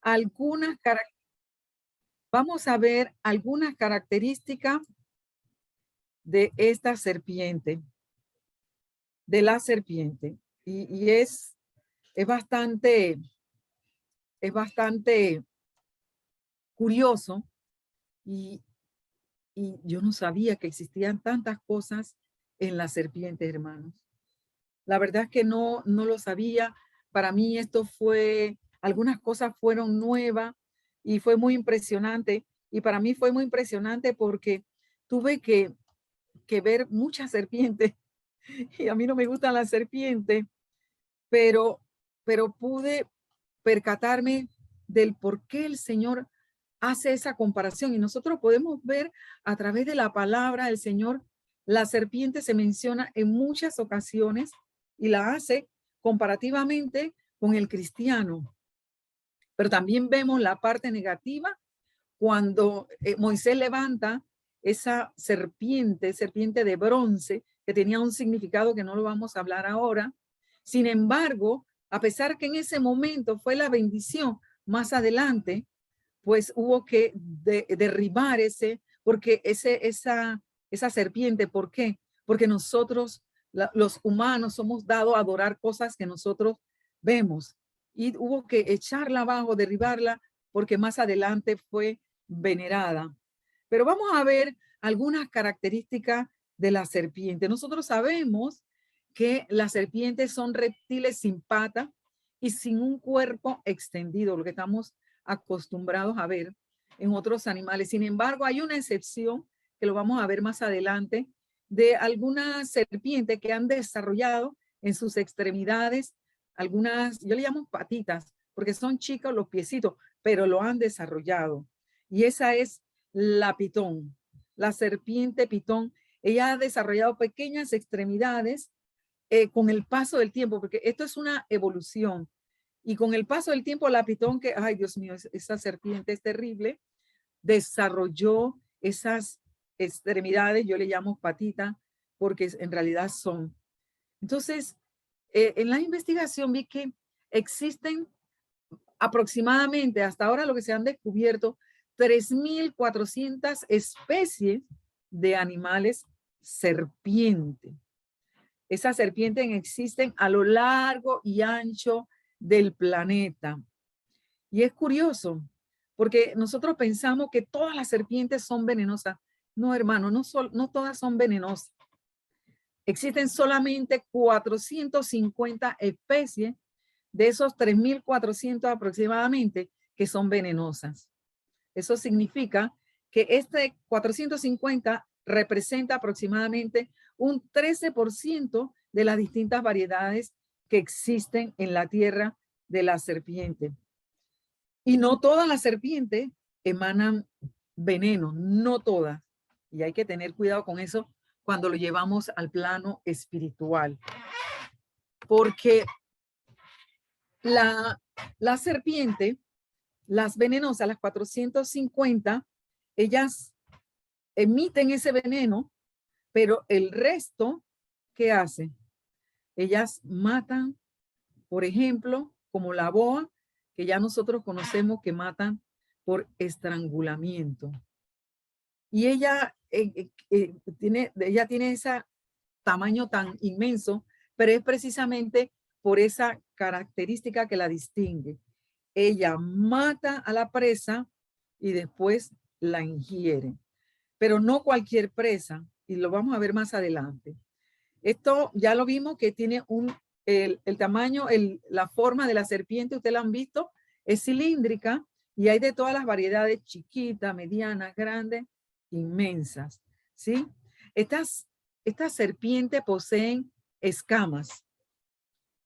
algunas vamos a ver algunas características de esta serpiente, de la serpiente. Y es bastante, es bastante curioso y, y yo no sabía que existían tantas cosas en la serpiente, hermanos. La verdad es que no lo sabía. Para mí esto fue, algunas cosas fueron nuevas y fue muy impresionante. Y para mí fue muy impresionante porque tuve que ver muchas serpientes y a mí no me gustan las serpientes, pero, pero pude percatarme del por qué el Señor hace esa comparación. Y nosotros podemos ver a través de la palabra del Señor, la serpiente se menciona en muchas ocasiones y la hace comparativamente con el cristiano. Pero también vemos la parte negativa cuando Moisés levanta esa serpiente, serpiente de bronce, que tenía un significado que no lo vamos a hablar ahora. Sin embargo, a pesar que en ese momento fue la bendición, más adelante, pues hubo que derribar porque esa serpiente, ¿por qué? Porque nosotros, los humanos, somos dados a adorar cosas que nosotros vemos. Y hubo que echarla abajo, derribarla, porque más adelante fue venerada. Pero vamos a ver algunas características de la serpiente. Nosotros sabemos que las serpientes son reptiles sin pata y sin un cuerpo extendido, lo que estamos acostumbrados a ver en otros animales. Sin embargo, hay una excepción que lo vamos a ver más adelante de algunas serpientes que han desarrollado en sus extremidades algunas, yo le llamo patitas, porque son chicos los piecitos, pero lo han desarrollado. Y esa es la pitón, la serpiente pitón. Ella ha desarrollado pequeñas extremidades con el paso del tiempo, porque esto es una evolución. Y con el paso del tiempo, la pitón que, ay Dios mío, esa serpiente es terrible, desarrolló esas extremidades, yo le llamo patita, porque en realidad son. Entonces, en la investigación vi que existen aproximadamente, hasta ahora lo que se han descubierto, 3.400 especies de animales serpiente. Esas serpientes existen a lo largo y ancho del planeta. Y es curioso, porque nosotros pensamos que todas las serpientes son venenosas. No, hermano, no todas son venenosas. Existen solamente 450 especies de esos 3.400 aproximadamente que son venenosas. Eso significa que este 450 representa aproximadamente un 13% de las distintas variedades que existen en la tierra de la serpiente. Y no todas las serpientes emanan veneno, no todas. Y hay que tener cuidado con eso cuando lo llevamos al plano espiritual. Porque la serpiente, las venenosas, las 450, ellas emiten ese veneno, pero el resto, ¿qué hace? Ellas matan, por ejemplo, como la boa, que ya nosotros conocemos que matan por estrangulamiento. Y ella tiene ese tamaño tan inmenso, pero es precisamente por esa característica que la distingue. Ella mata a la presa y después la ingiere, pero no cualquier presa, y lo vamos a ver más adelante. Esto ya lo vimos que tiene el tamaño, la forma de la serpiente, ustedes la han visto, es cilíndrica y hay de todas las variedades, chiquitas, medianas, grandes, inmensas, ¿sí? Estas serpientes poseen escamas.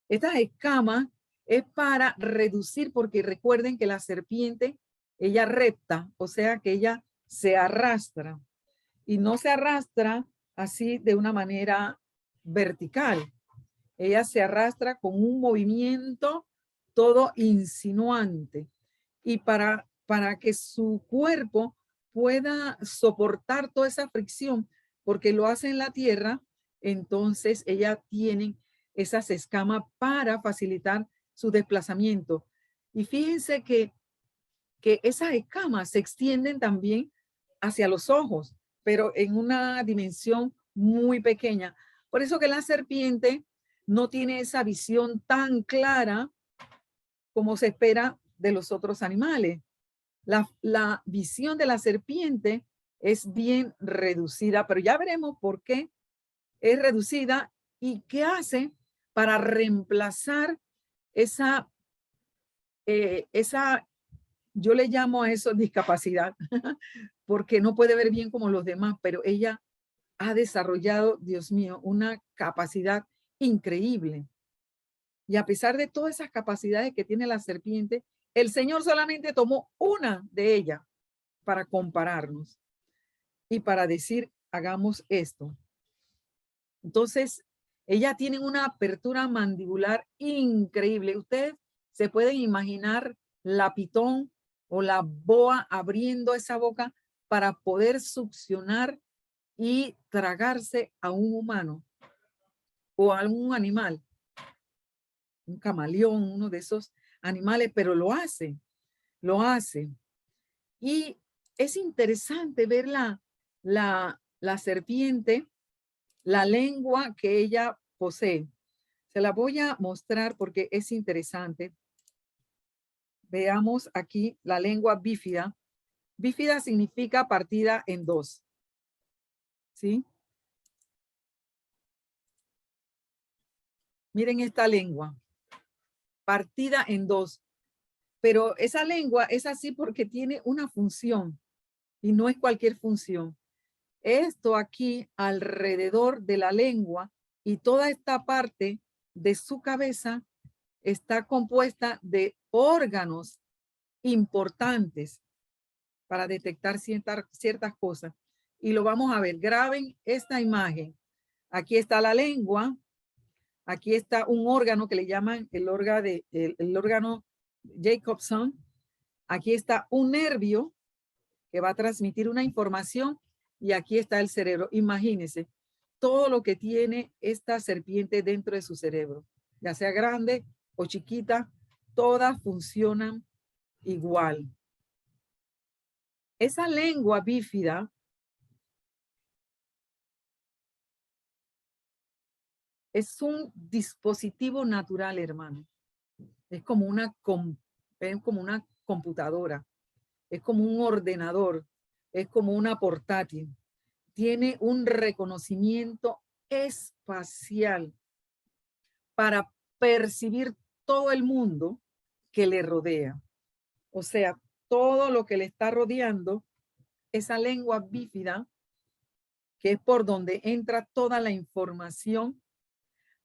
Estas escamas es para reducir, porque recuerden que la serpiente, ella repta, o sea que ella se arrastra y no se arrastra así de una manera vertical. Ella se arrastra con un movimiento todo insinuante y para que su cuerpo pueda soportar toda esa fricción, porque lo hace en la tierra, entonces ella tiene esas escamas para facilitar su desplazamiento. Y fíjense que que esas escamas se extienden también hacia los ojos, pero en una dimensión muy pequeña. Por eso que la serpiente no tiene esa visión tan clara como se espera de los otros animales. La visión de la serpiente es bien reducida, pero ya veremos por qué es reducida y qué hace para reemplazar esa, yo le llamo a eso discapacidad, porque no puede ver bien como los demás, pero ella ha desarrollado, Dios mío, una capacidad increíble. Y a pesar de todas esas capacidades que tiene la serpiente, el Señor solamente tomó una de ellas para compararnos y para decir, hagamos esto. Entonces, ella tiene una apertura mandibular increíble. Ustedes se pueden imaginar la pitón o la boa abriendo esa boca para poder succionar y tragarse a un humano o a algún animal, un camaleón, uno de esos animales, pero lo hace, lo hace. Y es interesante ver la serpiente, la lengua que ella posee. Se la voy a mostrar porque es interesante. Veamos aquí la lengua bífida. Bífida significa partida en dos. ¿Sí? Miren esta lengua, partida en dos. Pero esa lengua es así porque tiene una función y no es cualquier función. Esto aquí alrededor de la lengua y toda esta parte de su cabeza está compuesta de órganos importantes para detectar ciertas cosas. Y lo vamos a ver. Graben esta imagen. Aquí está la lengua. Aquí está un órgano que le llaman el órgano Jacobson. Aquí está un nervio que va a transmitir una información y aquí está el cerebro. Imagínense todo lo que tiene esta serpiente dentro de su cerebro, ya sea grande o chiquita, todas funcionan igual. Esa lengua bífida es un dispositivo natural, hermano. Es como es como una computadora, es como un ordenador, es como una portátil. Tiene un reconocimiento espacial para percibir todo el mundo que le rodea. O sea, todo lo que le está rodeando, esa lengua bífida, que es por donde entra toda la información,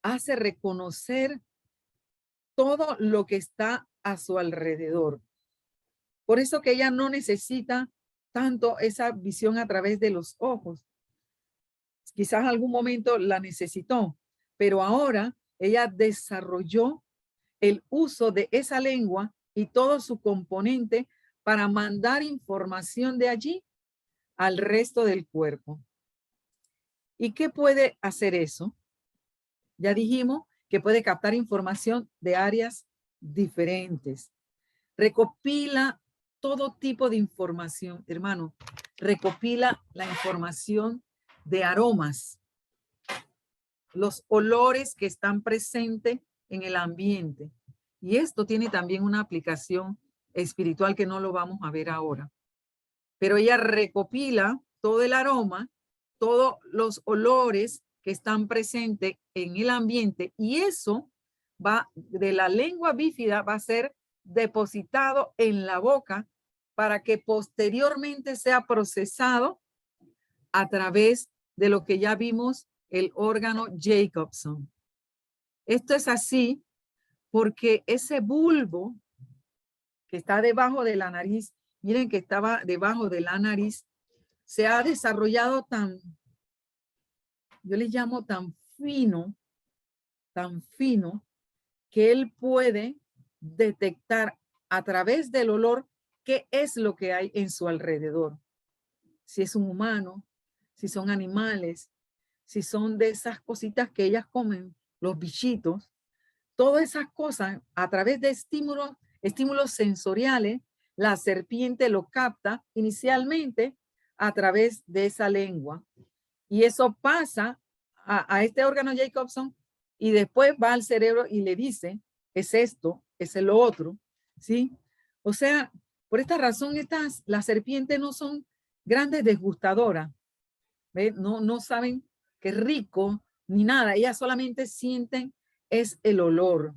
hace reconocer todo lo que está a su alrededor. Por eso que ella no necesita tanto esa visión a través de los ojos. Quizás en algún momento la necesitó, pero ahora ella desarrolló el uso de esa lengua y todo su componente para mandar información de allí al resto del cuerpo. ¿Y qué puede hacer eso? Ya dijimos que puede captar información de áreas diferentes. Recopila todo tipo de información, hermano. Recopila la información de aromas, los olores que están presentes en el ambiente. Y esto tiene también una aplicación espiritual que no lo vamos a ver ahora. Pero ella recopila todo el aroma, todos los olores que están presentes en el ambiente y eso va de la lengua bífida va a ser depositado en la boca para que posteriormente sea procesado a través de lo que ya vimos, el órgano Jacobson. Esto es así porque ese bulbo que está debajo de la nariz, miren que estaba debajo de la nariz, se ha desarrollado yo le llamo tan fino, que él puede detectar a través del olor qué es lo que hay en su alrededor. Si es un humano, si son animales, si son de esas cositas que ellas comen, los bichitos, todas esas cosas a través de estímulos sensoriales la serpiente lo capta inicialmente a través de esa lengua. Y eso pasa a este órgano Jacobson y después va al cerebro y le dice, es esto, es lo otro, ¿sí? O sea, por esta razón, las serpientes no son grandes desgustadoras, ¿ve? No saben qué rico ni nada, ellas solamente sienten es el olor.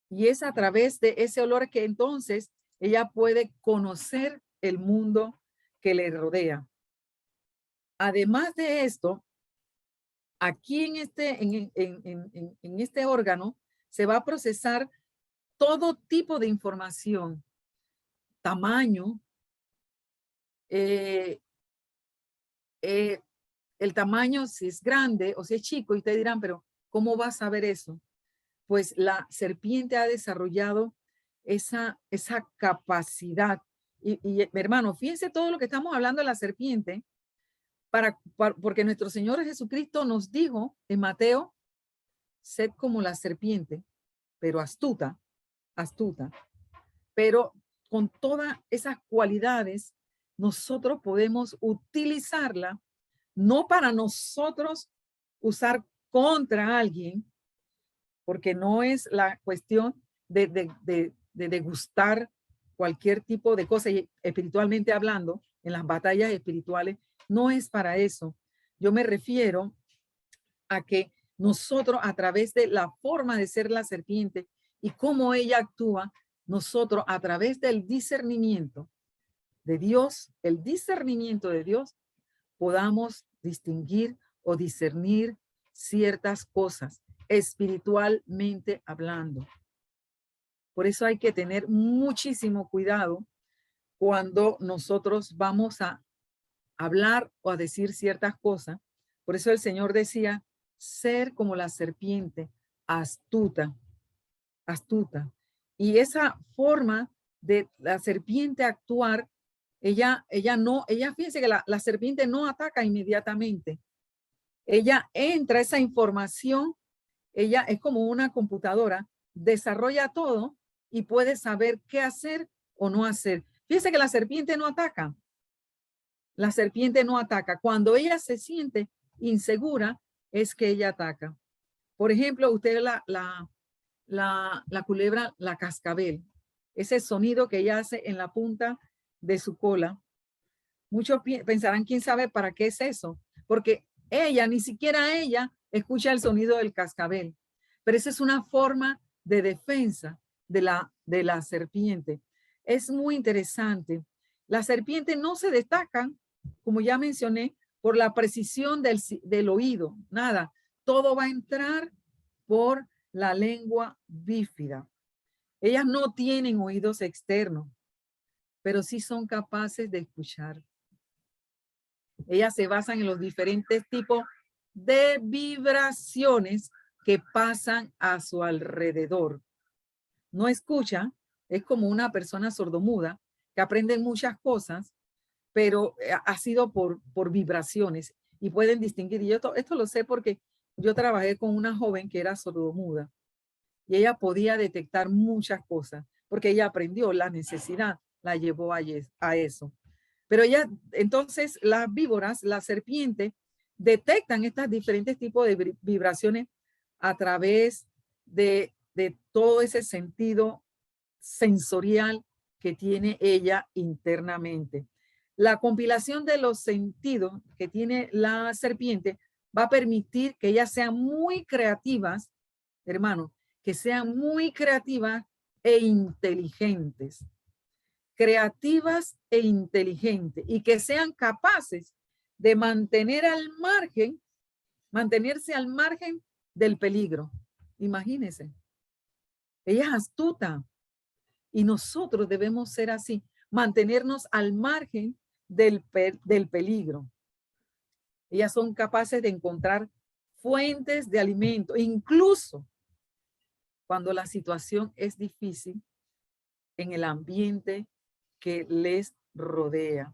Y es a través de ese olor que entonces ella puede conocer el mundo que le rodea. Además de esto, aquí en este órgano se va a procesar todo tipo de información, tamaño, eh, eh, el tamaño, si es grande o si es chico, y ustedes dirán, pero ¿cómo vas a saber eso? Pues la serpiente ha desarrollado esa capacidad. Y hermano, fíjense todo lo que estamos hablando de la serpiente, porque nuestro Señor Jesucristo nos dijo en Mateo, sed como la serpiente, pero astuta, astuta. Pero con todas esas cualidades, nosotros podemos utilizarla, no para nosotros usar contra alguien, porque no es la cuestión de degustar cualquier tipo de cosa, y espiritualmente hablando, en las batallas espirituales, no es para eso. Yo me refiero a que nosotros, a través de la forma de ser la serpiente y cómo ella actúa, nosotros a través del discernimiento de Dios, el discernimiento de Dios, podamos distinguir o discernir ciertas cosas espiritualmente hablando. Por eso hay que tener muchísimo cuidado cuando nosotros vamos a hablar o a decir ciertas cosas. Por eso el Señor decía, ser como la serpiente, astuta, astuta. Y esa forma de la serpiente actuar, ella fíjense que la serpiente no ataca inmediatamente. Ella entra esa información, ella es como una computadora, desarrolla todo y puede saber qué hacer o no hacer. Fíjense que la serpiente no ataca. La serpiente no ataca. Cuando ella se siente insegura, es que ella ataca. Por ejemplo, usted la culebra, la cascabel, ese sonido que ella hace en la punta de su cola. Muchos pensarán, ¿quién sabe para qué es eso? Porque ella, ni siquiera ella, escucha el sonido del cascabel. Pero esa es una forma de defensa de la serpiente. Es muy interesante. Las serpientes no se destacan, como ya mencioné, por la precisión del oído. Nada, todo va a entrar por la lengua bífida. Ellas no tienen oídos externos, pero sí son capaces de escuchar. Ellas se basan en los diferentes tipos de vibraciones que pasan a su alrededor. No escucha, es como una persona sordomuda que aprende muchas cosas, pero ha sido por vibraciones y pueden distinguir. Y yo esto lo sé porque yo trabajé con una joven que era sordomuda y ella podía detectar muchas cosas porque ella aprendió, la necesidad la llevó a eso. Pero ella, entonces las víboras, la serpiente, detectan estos diferentes tipos de vibraciones a través de todo ese sentido sensorial que tiene ella internamente. La compilación de los sentidos que tiene la serpiente va a permitir que ellas sean muy creativas, hermano, que sean muy creativas e inteligentes. Creativas e inteligentes y que sean capaces de mantenerse al margen del peligro. Imagínense. Ella es astuta y nosotros debemos ser así, mantenernos al margen del peligro. Ellas son capaces de encontrar fuentes de alimento, incluso cuando la situación es difícil en el ambiente que les rodea.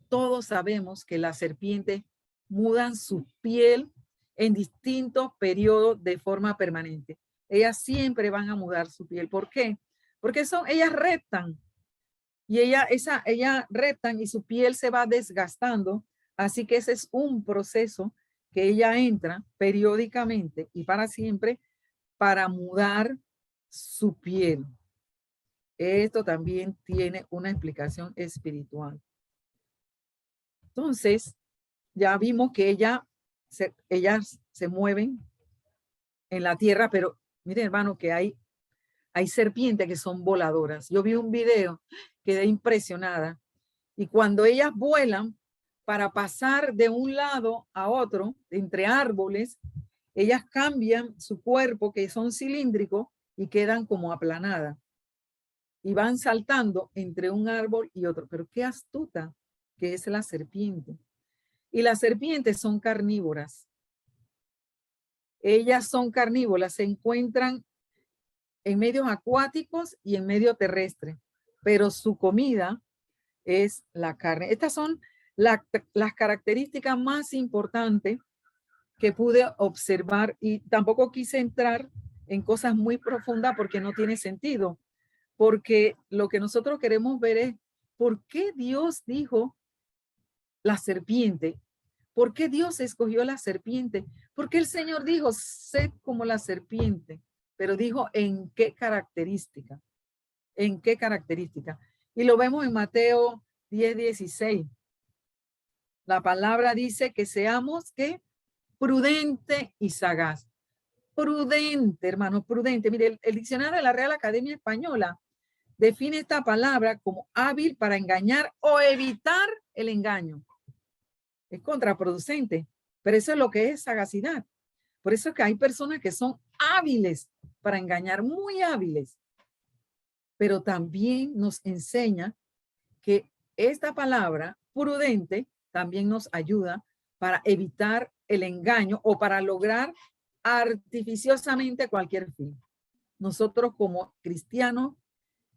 Todos sabemos que las serpientes mudan su piel en distintos periodos de forma permanente. Ellas siempre van a mudar su piel. ¿Por qué? Porque ellas reptan. Y ella reptan y su piel se va desgastando. Así que ese es un proceso que ella entra periódicamente y para siempre para mudar su piel. Esto también tiene una explicación espiritual. Entonces, ya vimos que ellas se mueven en la tierra, pero miren, hermano, que hay serpientes que son voladoras. Yo vi un video, quedé impresionada. Y cuando ellas vuelan para pasar de un lado a otro, entre árboles, ellas cambian su cuerpo, que son cilíndricos, y quedan como aplanadas. Y van saltando entre un árbol y otro. Pero qué astuta que es la serpiente. Y las serpientes son carnívoras. Ellas son carnívoras, se encuentran en medios acuáticos y en medio terrestre, pero su comida es la carne. Estas son las características más importantes que pude observar y tampoco quise entrar en cosas muy profundas porque no tiene sentido, porque lo que nosotros queremos ver es por qué Dios dijo la serpiente. ¿Por qué Dios escogió la serpiente? Porque el Señor dijo, sed como la serpiente, pero dijo en qué característica, en qué característica. Y lo vemos en Mateo 10:16. La palabra dice que seamos que prudente y sagaz. Prudente, hermano, prudente. Mire, el diccionario de la Real Academia Española define esta palabra como hábil para engañar o evitar el engaño. Es contraproducente, pero eso es lo que es sagacidad. Por eso es que hay personas que son hábiles para engañar, muy hábiles, pero también nos enseña que esta palabra prudente también nos ayuda para evitar el engaño o para lograr artificiosamente cualquier fin. Nosotros como cristianos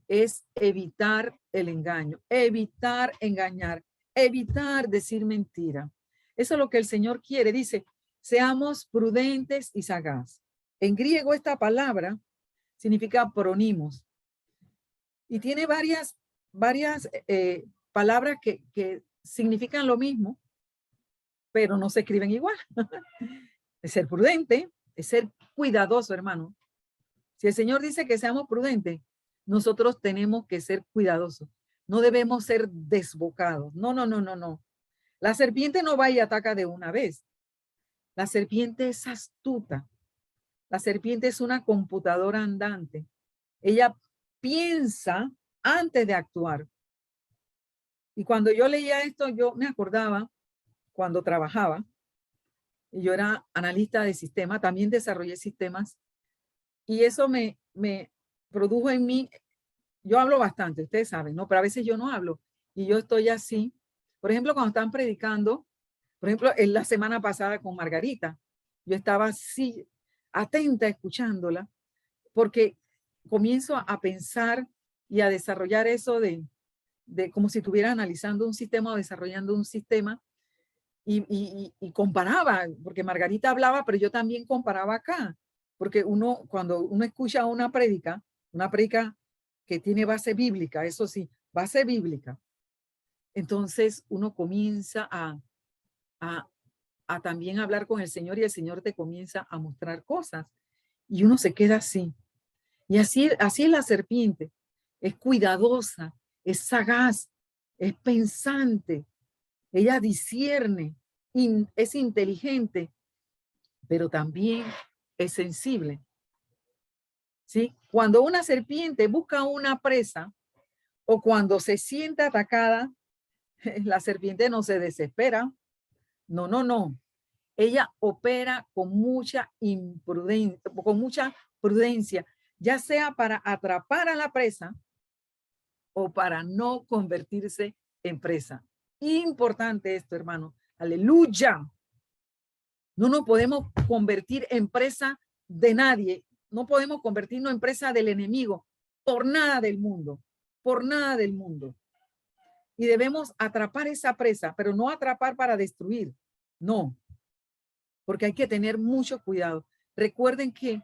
es evitar el engaño, evitar engañar, evitar decir mentira. Eso es lo que el Señor quiere. Dice, seamos prudentes y sagaz. En griego esta palabra significa pronimos y tiene varias palabras que significan lo mismo, pero no se escriben igual. Es ser prudente, es ser cuidadoso, hermano. Si el Señor dice que seamos prudentes, nosotros tenemos que ser cuidadosos. No debemos ser desbocados. No, no, no, no, no. La serpiente no va y ataca de una vez. La serpiente es astuta. La serpiente es una computadora andante. Ella piensa antes de actuar. Y cuando yo leía esto, yo me acordaba cuando trabajaba, y yo era analista de sistemas, también desarrollé sistemas, y eso me produjo en mí, yo hablo bastante, ustedes saben, ¿no? Pero a veces yo no hablo, y yo estoy así. Por ejemplo, cuando están predicando, por ejemplo, en la semana pasada con Margarita, yo estaba así, atenta, escuchándola, porque comienzo a pensar y a desarrollar eso de como si estuviera analizando un sistema o desarrollando un sistema y comparaba, porque Margarita hablaba, pero yo también comparaba acá, porque cuando uno escucha una prédica que tiene base bíblica, eso sí, base bíblica, entonces uno comienza a, a también hablar con el Señor y el Señor te comienza a mostrar cosas y uno se queda así. Y así es la serpiente, es cuidadosa, es sagaz, es pensante, ella discierne, es inteligente, pero también es sensible. ¿Sí? Cuando una serpiente busca una presa o cuando se siente atacada, la serpiente no se desespera. No, no, no. Ella opera con mucha prudencia, ya sea para atrapar a la presa o para no convertirse en presa. Importante esto, hermano. Aleluya. No nos podemos convertir en presa de nadie. No podemos convertirnos en presa del enemigo por nada del mundo, por nada del mundo. Y debemos atrapar esa presa, pero no atrapar para destruir. No, porque hay que tener mucho cuidado. Recuerden que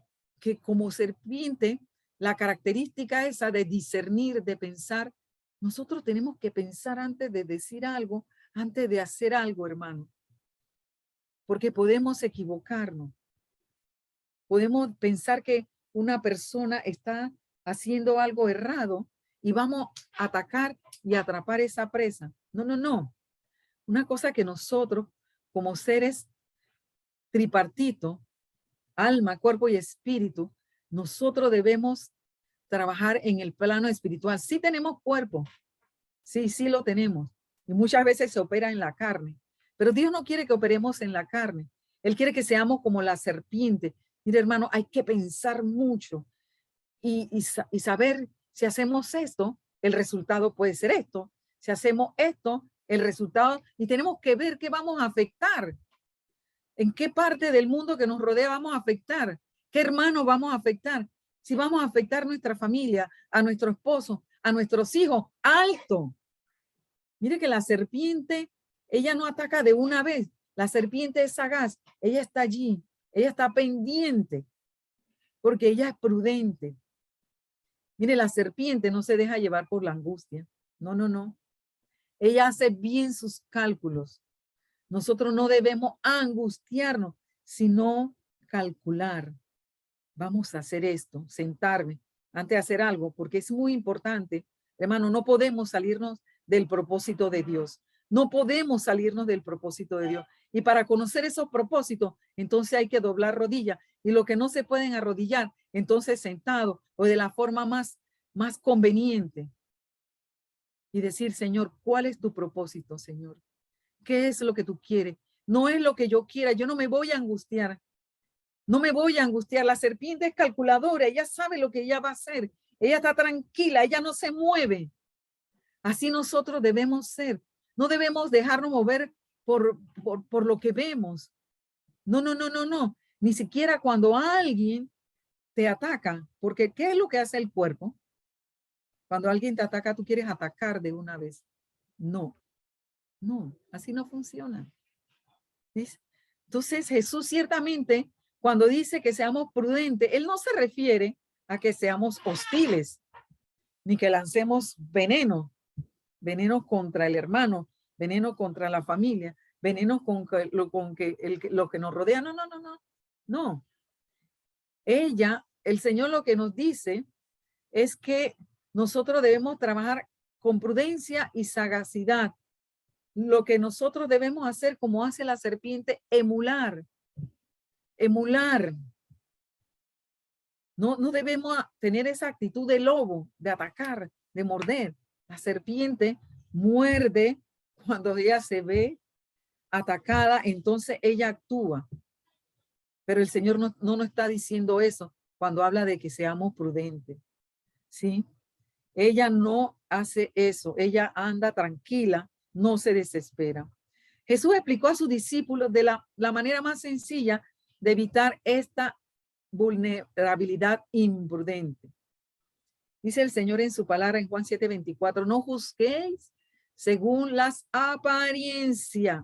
como serpiente, la característica esa de discernir, de pensar, Nosotros tenemos que pensar antes de decir algo, antes de hacer algo, hermano. Porque podemos equivocarnos. Podemos pensar que una persona está haciendo algo errado y vamos a atacar y atrapar esa presa. No, no, no. Una cosa que nosotros, como seres tripartitos, alma, cuerpo y espíritu, nosotros debemos trabajar en el plano espiritual. Sí tenemos cuerpo, sí lo tenemos. Y muchas veces se opera en la carne. Pero Dios no quiere que operemos en la carne. Él quiere que seamos como la serpiente. Mire, hermano, hay que pensar mucho y saber si hacemos esto, el resultado puede ser esto. Si hacemos esto, el resultado, y tenemos que ver qué vamos a afectar. ¿En qué parte del mundo que nos rodea vamos a afectar? ¿Qué hermanos vamos a afectar? Si vamos a afectar a nuestra familia, a nuestro esposo, a nuestros hijos, alto. Mire que la serpiente, ella no ataca de una vez. La serpiente es sagaz. Ella está allí. Ella está pendiente porque ella es prudente. Mire, la serpiente no se deja llevar por la angustia. No, no, no. Ella hace bien sus cálculos. Nosotros no debemos angustiarnos, sino calcular. Vamos a hacer esto, sentarme antes de hacer algo, porque es muy importante. Hermano, no podemos salirnos del propósito de Dios. No podemos salirnos del propósito de Dios. Y para conocer esos propósitos, entonces hay que doblar rodillas. Y lo que no se pueden arrodillar, entonces sentado o de la forma más conveniente. Y decir, Señor, ¿cuál es tu propósito, Señor? ¿Qué es lo que tú quieres? No es lo que yo quiera. Yo no me voy a angustiar. No me voy a angustiar. La serpiente es calculadora. Ella sabe lo que ella va a hacer. Ella está tranquila. Ella no se mueve. Así nosotros debemos ser. No debemos dejarnos mover por lo que vemos. No, no, no, no, no. Ni siquiera cuando alguien te ataca. Porque ¿qué es lo que hace el cuerpo? Cuando alguien te ataca, tú quieres atacar de una vez. No, no, así no funciona. ¿Ves? Entonces Jesús ciertamente, cuando dice que seamos prudentes, Él no se refiere a que seamos hostiles, ni que lancemos veneno, veneno contra el hermano, veneno contra la familia, veneno con lo que nos rodea. No, no, no, no, no. El Señor lo que nos dice es que nosotros debemos trabajar con prudencia y sagacidad. Lo que nosotros debemos hacer, como hace la serpiente, emular. No debemos tener esa actitud de lobo, de atacar, de morder. La serpiente muerde cuando ella se ve atacada, entonces ella actúa. Pero el Señor no nos está diciendo eso cuando habla de que seamos prudentes. ¿Sí? Ella no hace eso. Ella anda tranquila, no se desespera. Jesús explicó a sus discípulos de la manera más sencilla de evitar esta vulnerabilidad imprudente. Dice el Señor en su palabra en Juan 7:24, no juzguéis según las apariencias,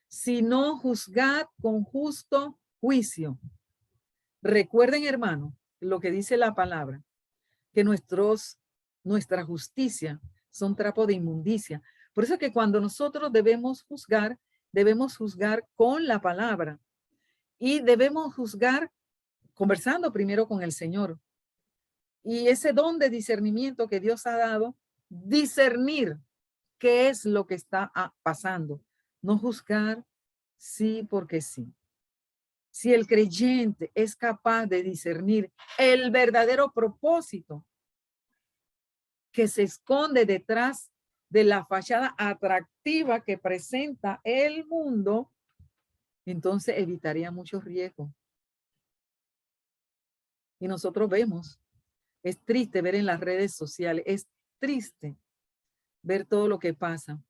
sino juzgad con justo juicio. Recuerden, hermano, lo que dice la palabra, que nuestra justicia son trapos de inmundicia. Por eso que cuando nosotros debemos juzgar con la palabra y debemos juzgar conversando primero con el Señor. Y ese don de discernimiento que Dios ha dado, discernir qué es lo que está pasando. No juzgar sí porque sí. Si el creyente es capaz de discernir el verdadero propósito que se esconde detrás de la fachada atractiva que presenta el mundo, entonces evitaría muchos riesgos. Y nosotros vemos, es triste ver en las redes sociales, es triste ver todo lo que pasa.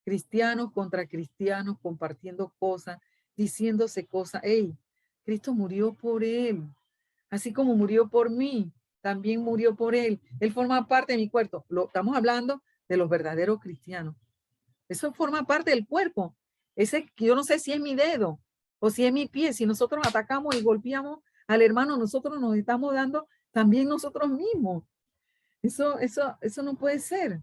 Cristianos contra cristianos compartiendo cosas, diciéndose cosas. Hey, Cristo murió por él, así como murió por mí, también murió por él. Él forma parte de mi cuerpo. Estamos hablando de los verdaderos cristianos. Eso forma parte del cuerpo. Ese, yo no sé si es mi dedo o si es mi pie. Si nosotros atacamos y golpeamos al hermano, nosotros nos estamos dando también nosotros mismos. Eso no puede ser.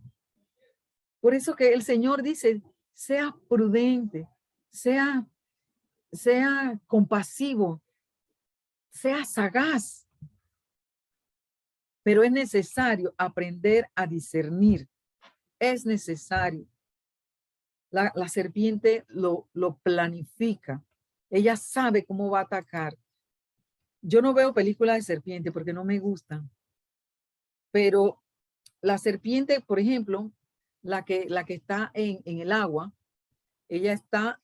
Por eso que el Señor dice, sea prudente, sea, sea compasivo, sea sagaz. Pero es necesario aprender a discernir. Es necesario. La serpiente lo planifica. Ella sabe cómo va a atacar. Yo no veo películas de serpiente porque no me gustan. Pero la serpiente, por ejemplo, la que está en el agua, ella está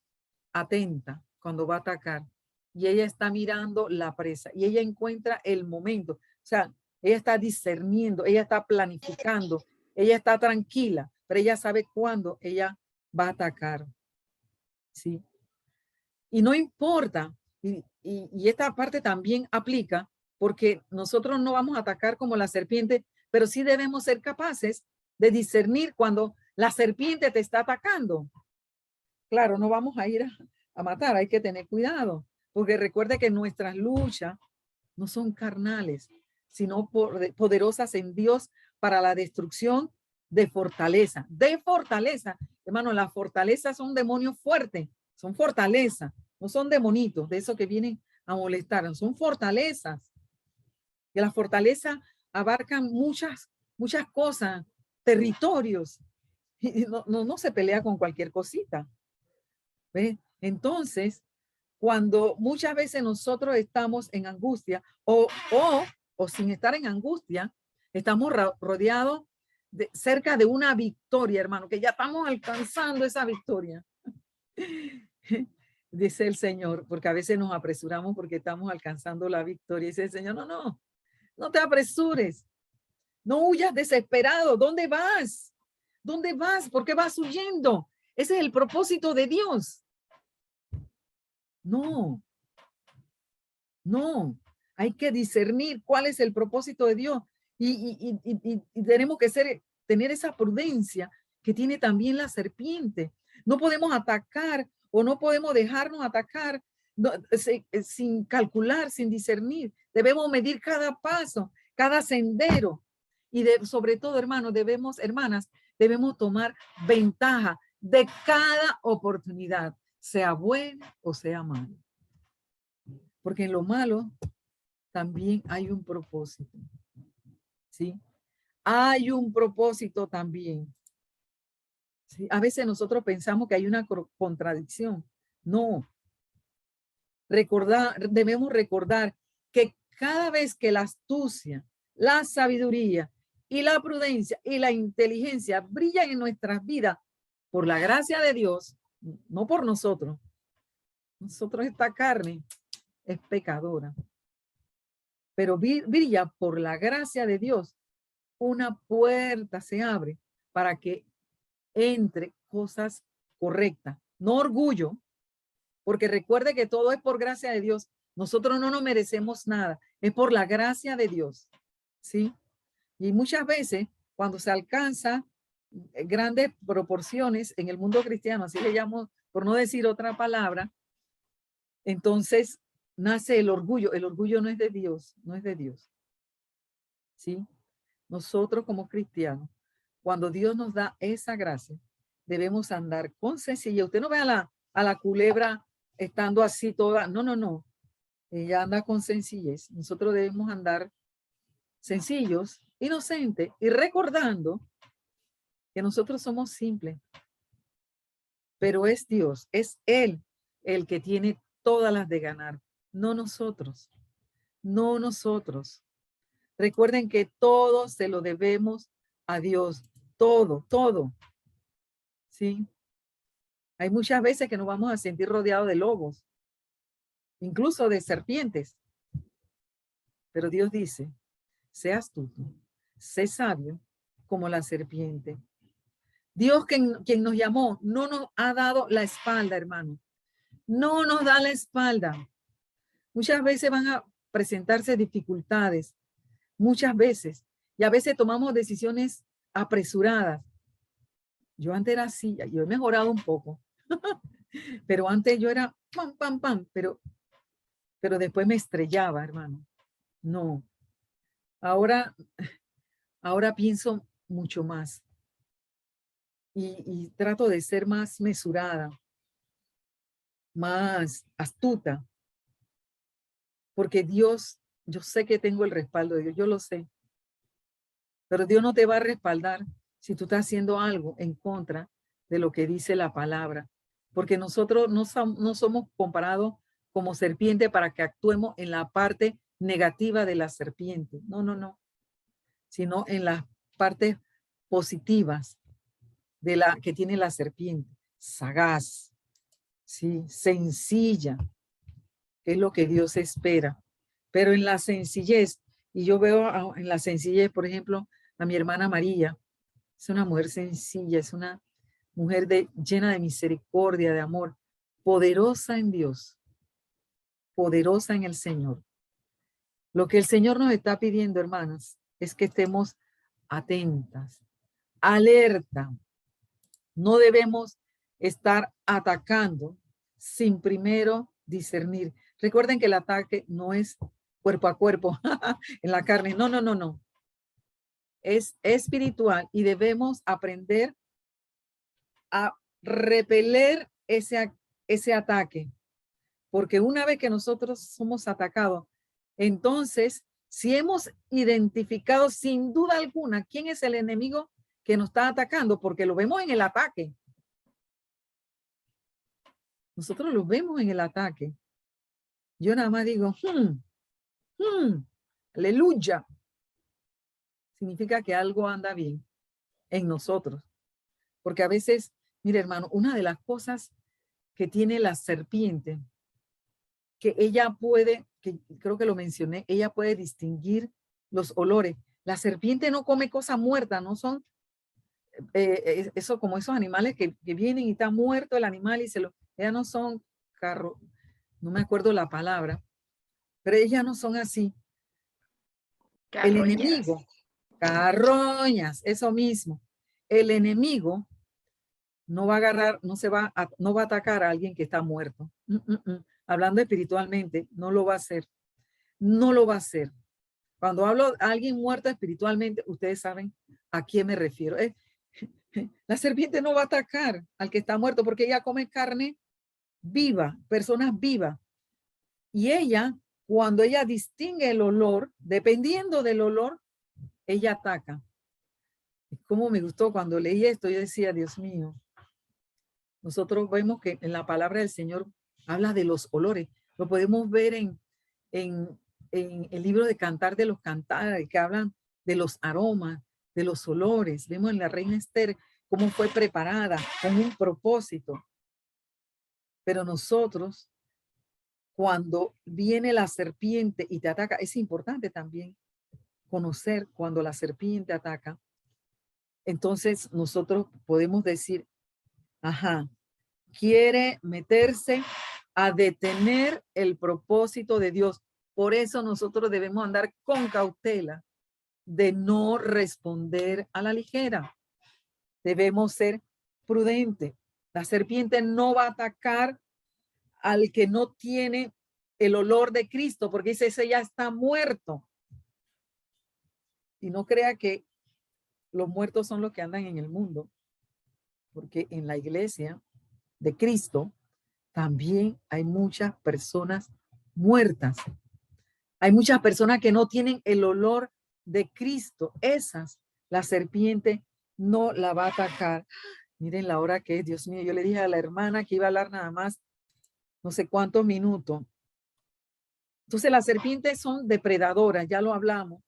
atenta cuando va a atacar y ella está mirando la presa y ella encuentra el momento. O sea, ella está discerniendo, ella está planificando, ella está tranquila, pero ella sabe cuándo ella va a atacar. ¿Sí? Y no importa, y esta parte también aplica porque nosotros no vamos a atacar como la serpiente, pero sí debemos ser capaces de discernir cuando la serpiente te está atacando. Claro, no vamos a ir a matar, hay que tener cuidado, porque recuerde que nuestras luchas no son carnales, sino poderosas en Dios para la destrucción de fortaleza. De fortaleza, hermano, las fortalezas son demonios fuertes, son fortalezas, no son demonitos de esos que vienen a molestar, son fortalezas. Y las fortalezas abarcan muchas cosas, territorios, y no se pelea con cualquier cosita. ¿Ves? Entonces, cuando muchas veces nosotros estamos en angustia o sin estar en angustia, estamos rodeados cerca de una victoria, hermano, que ya estamos alcanzando esa victoria. Dice el Señor, porque a veces nos apresuramos porque estamos alcanzando la victoria. Dice el Señor, no te apresures, no huyas desesperado. ¿Dónde vas? ¿Dónde vas? ¿Por qué vas huyendo? Ese es el propósito de Dios. No, hay que discernir cuál es el propósito de Dios y tenemos que tener esa prudencia que tiene también la serpiente. No podemos atacar o no podemos dejarnos atacar sin calcular, sin discernir. Debemos medir cada paso, cada sendero y sobre todo, hermanas, debemos tomar ventaja de cada oportunidad, sea buena o sea mala. Porque en lo malo también hay un propósito. ¿Sí? Hay un propósito también. ¿Sí? A veces nosotros pensamos que hay una contradicción. No. Debemos recordar que cada vez que la astucia, la sabiduría y la prudencia y la inteligencia brillan en nuestras vidas por la gracia de Dios, no por nosotros. Nosotros, esta carne es pecadora. Pero brilla por la gracia de Dios. Una puerta se abre para que entre cosas correctas, no orgullo, porque recuerde que todo es por gracia de Dios. Nosotros no nos merecemos nada, es por la gracia de Dios, ¿sí? Y muchas veces cuando se alcanza grandes proporciones en el mundo cristiano, así le llamo, por no decir otra palabra, entonces nace el orgullo. El orgullo no es de Dios, no es de Dios, ¿sí? Nosotros como cristianos, cuando Dios nos da esa gracia, debemos andar con sencillez. Usted no ve a la culebra estando así toda. No. Ella anda con sencillez. Nosotros debemos andar sencillos, inocentes y recordando que nosotros somos simples. Pero es Dios, es Él el que tiene todas las de ganar, no nosotros. No nosotros. Recuerden que todo se lo debemos a Dios. Todo. ¿Sí? Hay muchas veces que nos vamos a sentir rodeados de lobos, incluso de serpientes. Pero Dios dice, sé astuto, sé sabio como la serpiente. Dios quien nos llamó no nos ha dado la espalda, hermano. No nos da la espalda. Muchas veces van a presentarse dificultades, muchas veces. Y a veces tomamos decisiones apresuradas. Yo antes era así, yo he mejorado un poco. Pero antes yo era pam, pero después me estrellaba, hermano. No. Ahora ahora pienso mucho más y trato de ser más mesurada, más astuta, porque Dios, yo sé que tengo el respaldo de Dios, yo lo sé, pero Dios no te va a respaldar si tú estás haciendo algo en contra de lo que dice la palabra, porque nosotros no somos comparados como serpiente para que actuemos en la parte negativa de la serpiente, no, no, no, sino en las partes positivas de la que tiene la serpiente, sagaz, ¿sí? Sencilla, que es lo que Dios espera. Pero en la sencillez, y yo veo en la sencillez, por ejemplo, a mi hermana María, es una mujer sencilla, es una mujer llena de misericordia, de amor, poderosa en Dios, poderosa en el Señor. Lo que el Señor nos está pidiendo, hermanas, es que estemos atentas, alerta. No debemos estar atacando sin primero discernir. Recuerden que el ataque no es cuerpo a cuerpo en la carne. No, no, no, no. Es espiritual y debemos aprender a repeler ese ataque. Porque una vez que nosotros somos atacados, entonces, si hemos identificado sin duda alguna quién es el enemigo que nos está atacando, porque lo vemos en el ataque. Nosotros lo vemos en el ataque. Yo nada más digo, aleluya. Significa que algo anda bien en nosotros. Porque a veces, mire hermano, una de las cosas que tiene la serpiente, que ella puede, que creo que lo mencioné, ella puede distinguir los olores. La serpiente no come cosas muertas, no son eso como esos animales que vienen y está muerto el animal y ellas no son no me acuerdo la palabra, pero ellas no son así. El Carroñas. enemigo, carroñas, eso mismo. El enemigo no va a agarrar, no va a atacar a alguien que está muerto. Hablando espiritualmente, no lo va a hacer. No lo va a hacer. Cuando hablo a alguien muerto espiritualmente, ustedes saben a quién me refiero. La serpiente no va a atacar al que está muerto porque ella come carne viva, personas vivas. Y ella, cuando ella distingue el olor, dependiendo del olor, ella ataca. Cómo me gustó cuando leí esto, yo decía, Dios mío, nosotros vemos que en la palabra del Señor habla de los olores. Lo podemos ver en el libro de Cantar de los Cantares, que hablan de los aromas, de los olores. Vemos en la reina Esther cómo fue preparada con un propósito. Pero nosotros, cuando viene la serpiente y te ataca, es importante también conocer cuando la serpiente ataca. Entonces nosotros podemos decir, ajá, quiere meterse a detener el propósito de Dios. Por eso nosotros debemos andar con cautela de no responder a la ligera. Debemos ser prudentes. La serpiente no va a atacar al que no tiene el olor de Cristo, porque dice, ese ya está muerto. Y no crea que los muertos son los que andan en el mundo, porque en la iglesia de Cristo también hay muchas personas muertas. Hay muchas personas que no tienen el olor de Cristo. Esas, la serpiente no la va a atacar. Miren la hora que es, Dios mío. Yo le dije a la hermana que iba a hablar nada más no sé cuántos minutos. Entonces las serpientes son depredadoras, ya lo hablamos,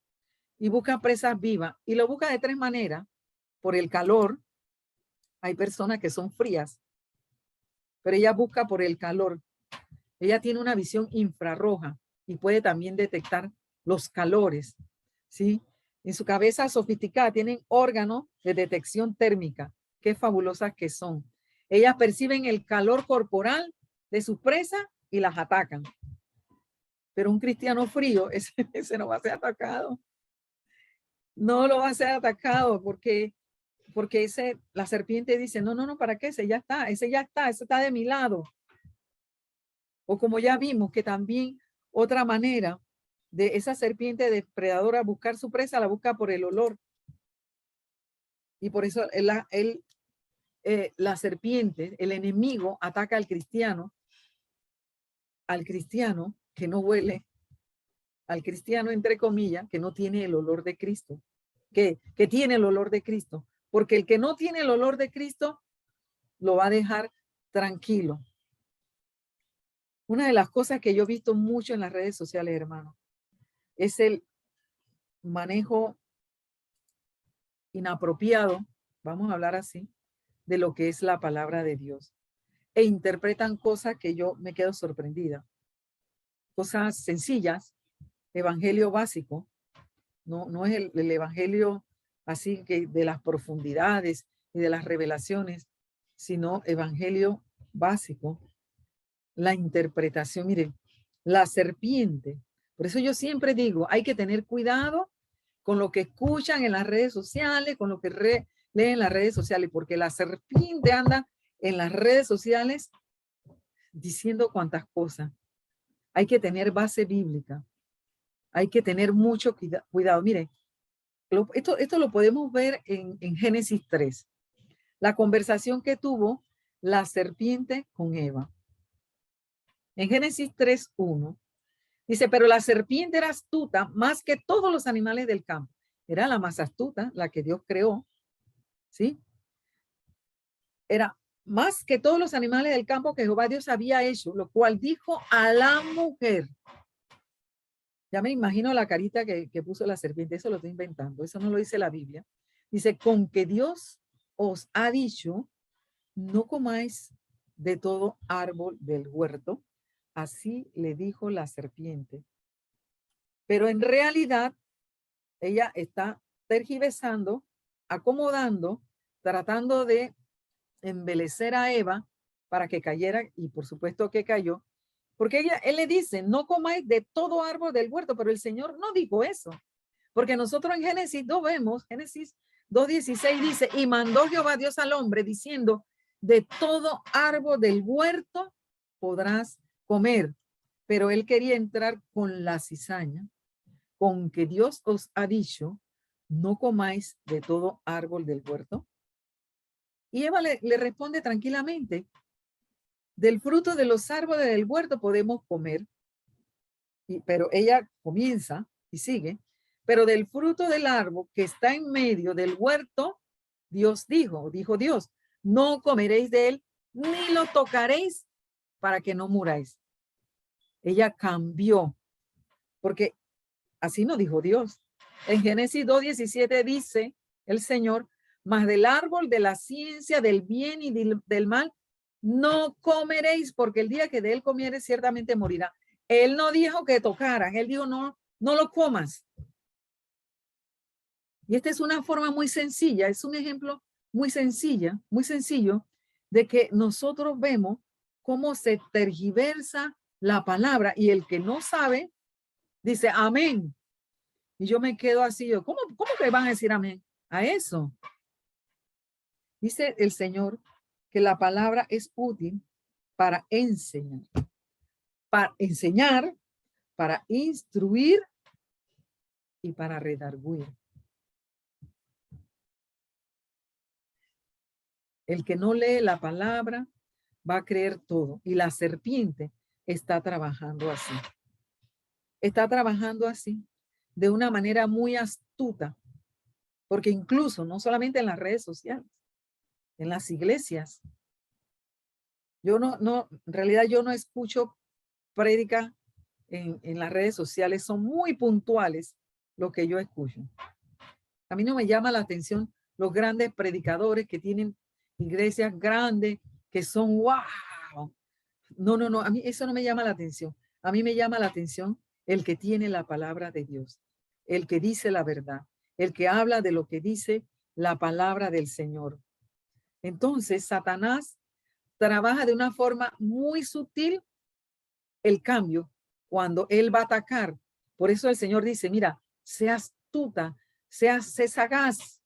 y buscan presas vivas. Y lo busca de tres maneras. Por el calor. Hay personas que son frías, pero ella busca por el calor. Ella tiene una visión infrarroja y puede también detectar los calores, ¿sí? En su cabeza sofisticada tienen órganos de detección térmica. Qué fabulosas que son. Ellas perciben el calor corporal de su presa y las atacan. Pero un cristiano frío, ese no va a ser atacado. No lo va a ser atacado porque la serpiente dice, no, no, no, ¿para qué? Ese ya está, ese está de mi lado. O como ya vimos que también otra manera de esa serpiente depredadora buscar su presa, la busca por el olor. Y por eso la serpiente, el enemigo, ataca al cristiano que no huele, al cristiano, entre comillas, que no tiene el olor de Cristo, que tiene el olor de Cristo. Porque el que no tiene el olor de Cristo lo va a dejar tranquilo. Una de las cosas que yo he visto mucho en las redes sociales, hermano, es el manejo inapropiado, vamos a hablar así, de lo que es la palabra de Dios. E interpretan cosas que yo me quedo sorprendida. Cosas sencillas, evangelio básico, no es el evangelio así que de las profundidades y de las revelaciones, sino evangelio básico. La interpretación, miren, la serpiente. Por eso yo siempre digo, hay que tener cuidado con lo que escuchan en las redes sociales, con lo que leen en las redes sociales, porque la serpiente anda en las redes sociales diciendo cuantas cosas. Hay que tener base bíblica. Hay que tener mucho cuidado. Miren, esto lo podemos ver en Génesis 3. La conversación que tuvo la serpiente con Eva. En Génesis 3:1 dice, pero la serpiente era astuta más que todos los animales del campo. Era la más astuta, la que Dios creó, ¿sí? Era más que todos los animales del campo que Jehová Dios había hecho, lo cual dijo a la mujer. Ya me imagino la carita que puso la serpiente, eso lo estoy inventando, eso no lo dice la Biblia. Dice, con que Dios os ha dicho, no comáis de todo árbol del huerto. Así le dijo la serpiente. Pero en realidad, ella está tergiversando, acomodando, tratando de embelecer a Eva para que cayera, y por supuesto que cayó, porque él le dice, no comáis de todo árbol del huerto, pero el Señor no dijo eso, porque nosotros en Génesis 2 vemos, Génesis 2:16 dice, y mandó Jehová Dios al hombre diciendo, de todo árbol del huerto podrás comer, pero él quería entrar con la cizaña, con que Dios os ha dicho, no comáis de todo árbol del huerto. Y Eva le responde tranquilamente, del fruto de los árboles del huerto podemos comer, pero ella comienza y sigue, pero del fruto del árbol que está en medio del huerto, Dios dijo Dios, no comeréis de él, ni lo tocaréis para que no muráis. Ella cambió, porque así no dijo Dios. En Génesis 2:17 dice el Señor, mas del árbol de la ciencia del bien y del mal no comeréis, porque el día que de él comieres ciertamente morirá. Él no dijo que tocaran, él dijo no lo comas. Y esta es una forma muy sencilla, es un ejemplo muy sencillo de que nosotros vemos cómo se tergiversa la palabra y el que no sabe dice amén. Y yo me quedo así, ¿cómo que van a decir amén a eso? Dice el Señor que la palabra es útil para enseñar, para instruir y para redarguir. El que no lee la palabra va a creer todo. Y la serpiente está trabajando así. Está trabajando así, de una manera muy astuta, porque incluso no solamente en las redes sociales, en las iglesias. En realidad yo no escucho prédica en las redes sociales, son muy puntuales lo que yo escucho. A mí no me llama la atención los grandes predicadores que tienen iglesias grandes, que son wow. No, a mí eso no me llama la atención. A mí me llama la atención el que tiene la palabra de Dios, el que dice la verdad, el que habla de lo que dice la palabra del Señor. Entonces, Satanás trabaja de una forma muy sutil el cambio cuando él va a atacar. Por eso el Señor dice, mira, sea astuta, sé sagaz,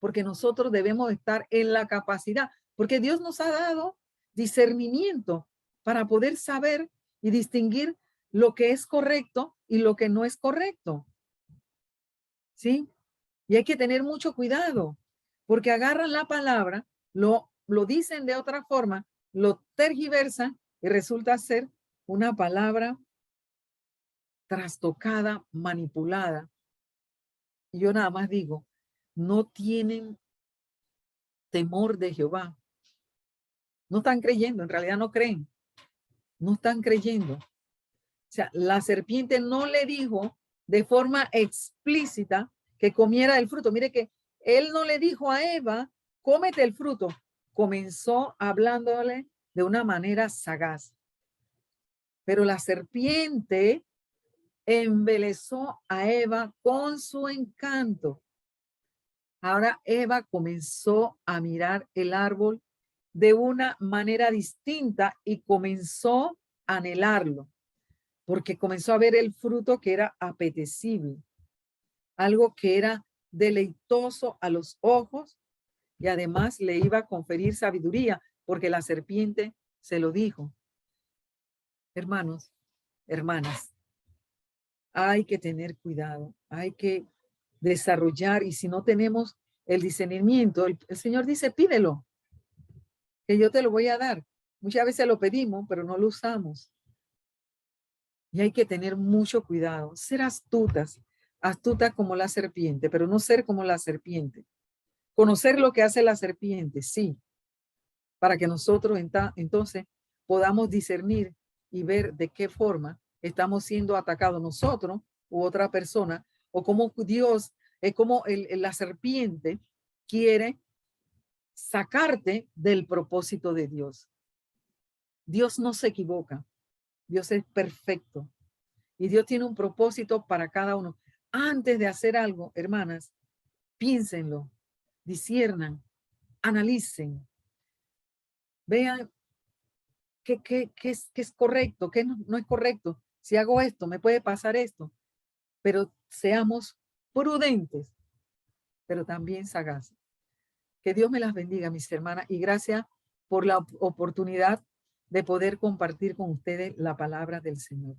porque nosotros debemos estar en la capacidad, porque Dios nos ha dado discernimiento para poder saber y distinguir lo que es correcto y lo que no es correcto. ¿Sí? Y hay que tener mucho cuidado, porque agarran la palabra, lo dicen de otra forma, lo tergiversan y resulta ser una palabra trastocada, manipulada. Y yo nada más digo, no tienen temor de Jehová. No están creyendo, en realidad no creen. No están creyendo. O sea, la serpiente no le dijo de forma explícita que comiera el fruto. Mire que él no le dijo a Eva, cómete el fruto. Comenzó hablándole de una manera sagaz. Pero la serpiente embelezó a Eva con su encanto. Ahora Eva comenzó a mirar el árbol de una manera distinta y comenzó a anhelarlo, porque comenzó a ver el fruto que era apetecible, algo que era deleitoso a los ojos y además le iba a conferir sabiduría, porque la serpiente se lo dijo. Hermanos, hermanas, hay que tener cuidado, hay que desarrollar, y si no tenemos el discernimiento, el Señor dice, pídelo, que yo te lo voy a dar. Muchas veces lo pedimos, pero no lo usamos. Y hay que tener mucho cuidado, ser astutas, astutas como la serpiente, pero no ser como la serpiente. Conocer lo que hace la serpiente, sí, para que nosotros entonces podamos discernir y ver de qué forma estamos siendo atacados nosotros u otra persona, o cómo Dios, como la serpiente quiere sacarte del propósito de Dios. Dios no se equivoca. Dios es perfecto y Dios tiene un propósito para cada uno. Antes de hacer algo, hermanas, piénsenlo, disciernan, analicen, vean qué es correcto, qué no es correcto. Si hago esto, me puede pasar esto, pero seamos prudentes, pero también sagaces. Que Dios me las bendiga, mis hermanas, y gracias por la oportunidad de poder compartir con ustedes la palabra del Señor.